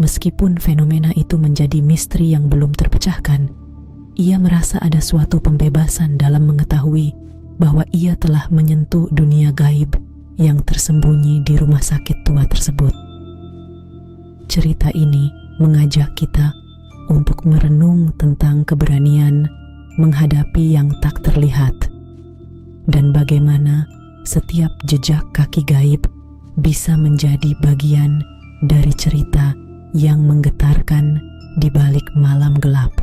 Meskipun fenomena itu menjadi misteri yang belum terpecahkan, ia merasa ada suatu pembebasan dalam mengetahui bahwa ia telah menyentuh dunia gaib yang tersembunyi di rumah sakit tua tersebut. Cerita ini mengajak kita untuk merenung tentang keberanian menghadapi yang tak terlihat, dan bagaimana setiap jejak kaki gaib bisa menjadi bagian dari cerita yang menggetarkan di balik malam gelap.